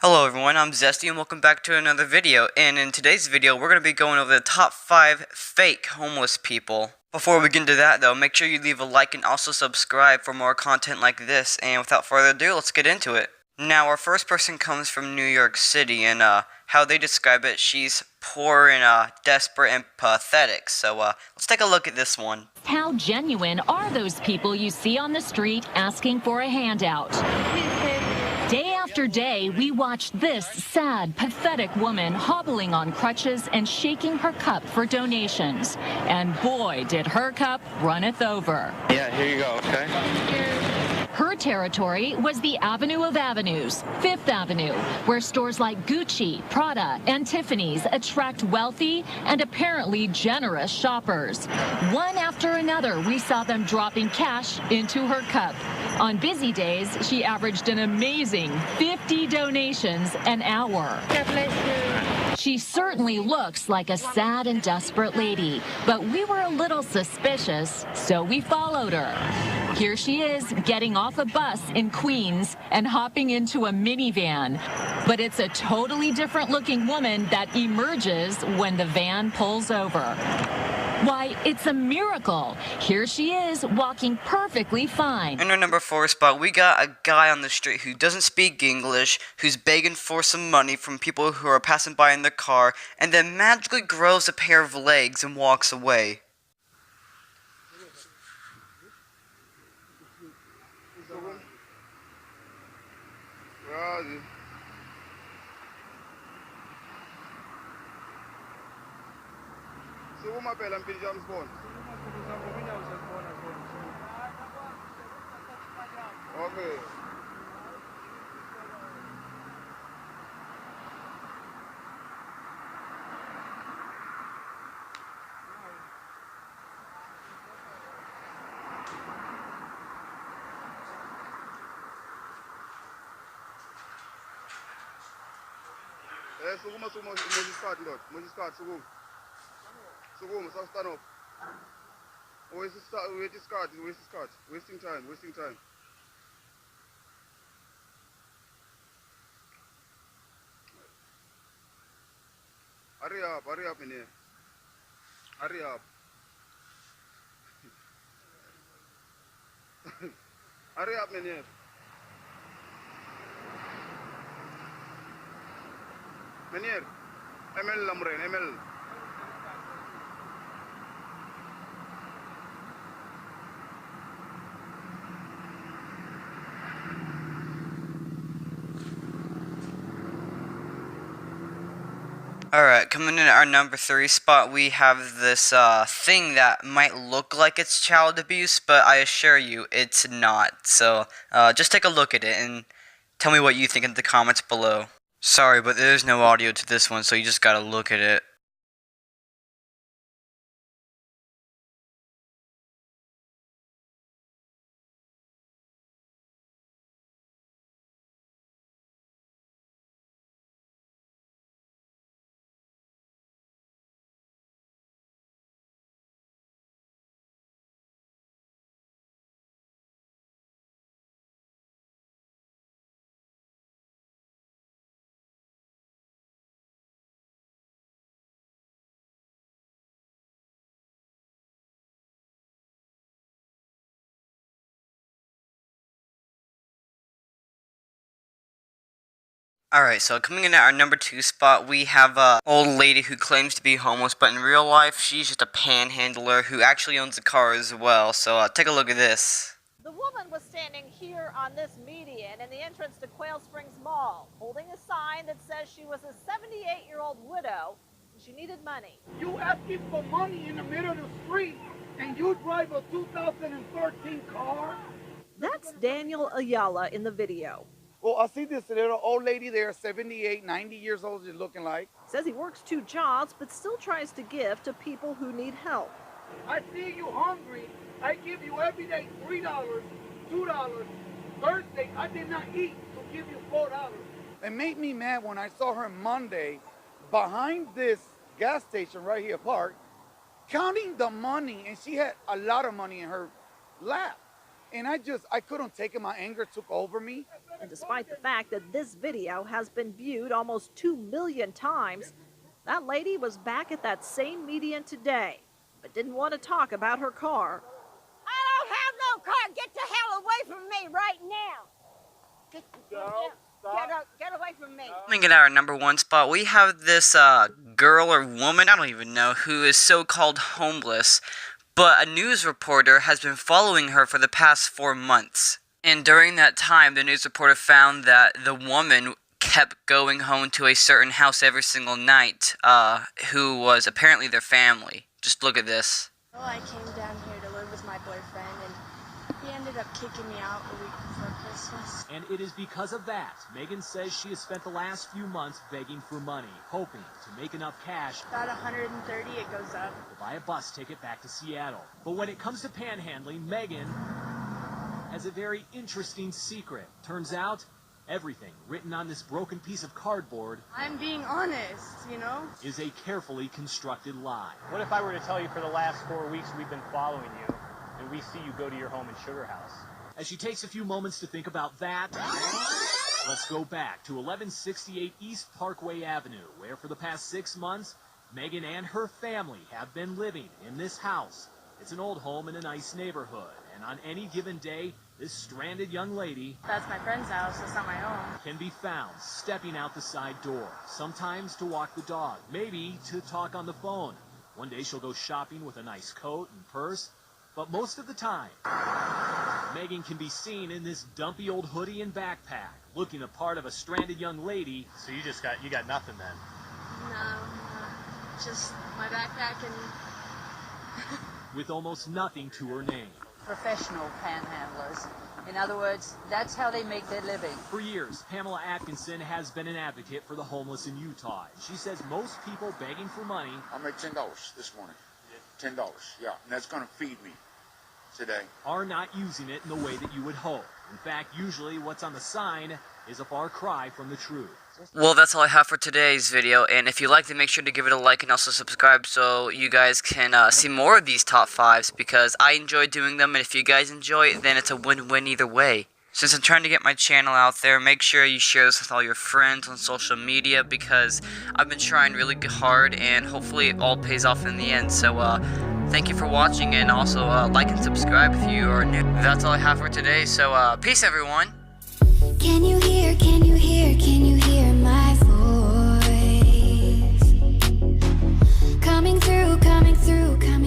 Hello everyone, I'm Zesty and welcome back to another video, and in today's video we're going to be going over the top 5 fake homeless people. Before we get into that though, make sure you leave a like and also subscribe for more content like this, and without further ado, let's get into it. Now our first person comes from New York City, and how they describe it, she's poor and desperate and pathetic, so let's take a look at this one. How genuine are those people you see on the street asking for a handout? Day after day, we watched this sad, pathetic woman hobbling on crutches and shaking her cup for donations. And boy, did her cup runneth over. Yeah, here you go, okay? Her territory was the Avenue of Avenues, Fifth Avenue, where stores like Gucci, Prada, and Tiffany's attract wealthy and apparently generous shoppers. One after another, we saw them dropping cash into her cup. On busy days, she averaged an amazing 50 donations an hour. She certainly looks like a sad and desperate lady, but we were a little suspicious, so we followed her. Here she is, getting off a bus in Queens and hopping into a minivan. But it's a totally different looking woman that emerges when the van pulls over. Why, it's a miracle. Here she is, walking perfectly fine. In our number 4 spot, we got a guy on the street who doesn't speak English, who's begging for some money from people who are passing by in their car, and then magically grows a pair of legs and walks away. Okay. Suguma Moses card, Lord. Moses card, Sugum. Sugum, so stand up. Where's this card? Where's this card? Wasting time, wasting time. Hurry up in here. Hurry up. Hurry up in here. Meneer, ML Lamren, ML. Alright, coming in at our number 3 spot, we have this thing that might look like it's child abuse, but I assure you, it's not. So, just take a look at it and tell me what you think in the comments below. Sorry, but there's no audio to this one, so you just gotta look at it. Alright, so coming in at our number 2 spot, we have a old lady who claims to be homeless, but in real life, she's just a panhandler who actually owns a car as well. So take a look at this. The woman was standing here on this median in the entrance to Quail Springs Mall, holding a sign that says she was a 78-year-old widow and she needed money. You asking for money in the middle of the street, and you drive a 2013 car? That's Daniel Ayala in the video. Well, I see this little old lady there, 78, 90 years old, she's looking like. Says he works 2 jobs, but still tries to give to people who need help. I see you hungry. I give you every day $3, $2. Thursday, I did not eat, so give you $4. It made me mad when I saw her Monday behind this gas station right here parked, counting the money, and she had a lot of money in her lap. And I couldn't take it. My anger took over me. And despite the fact that this video has been viewed almost 2 million times, that lady was back at that same median today, but didn't want to talk about her car. I don't have no car. Get the hell away from me right now. Get away from me. Coming in at our number 1 spot, we have this girl or woman, I don't even know, who is so-called homeless, but a news reporter has been following her for the past 4 months. And during that time, the news reporter found that the woman kept going home to a certain house every single night, who was apparently their family. Just look at this. Well, I came down here to live with my boyfriend, and he ended up kicking me out a week before Christmas. And it is because of that, Megan says she has spent the last few months begging for money, hoping to make enough cash About 130, it goes up. to buy a bus ticket back to Seattle. But when it comes to panhandling, Megan has a very interesting secret. Turns out, everything written on this broken piece of cardboard I'm being honest, you know? is a carefully constructed lie. What if I were to tell you for the last 4 weeks we've been following you, and we see you go to your home in Sugar House? As she takes a few moments to think about that, let's go back to 1168 East Parkway Avenue, where for the past 6 months, Megan and her family have been living in this house. It's an old home in a nice neighborhood, and on any given day, this stranded young lady That's my friend's house, that's not my own. can be found stepping out the side door, sometimes to walk the dog, maybe to talk on the phone. One day she'll go shopping with a nice coat and purse, but most of the time, Megan can be seen in this dumpy old hoodie and backpack, looking the part of a stranded young lady. So you got nothing then? No, just my backpack and... With almost nothing to her name. Professional panhandlers. In other words, that's how they make their living. For years, Pamela Atkinson has been an advocate for the homeless in Utah. She says most people begging for money I made $10 this morning. $10, yeah, and that's going to feed me today. are not using it in the way that you would hope. In fact, usually what's on the sign is a far cry from the truth. Well, that's all I have for today's video, and if you liked it, make sure to give it a like and also subscribe so you guys can see more of these top 5s, because I enjoy doing them, and if you guys enjoy it, then it's a win-win either way. Since I'm trying to get my channel out there, make sure you share this with all your friends on social media, because I've been trying really hard, and hopefully it all pays off in the end. So, thank you for watching, and also like and subscribe if you are new. That's all I have for today, so peace everyone. Can you hear, can you hear, can you hear my voice? Coming through, coming through, coming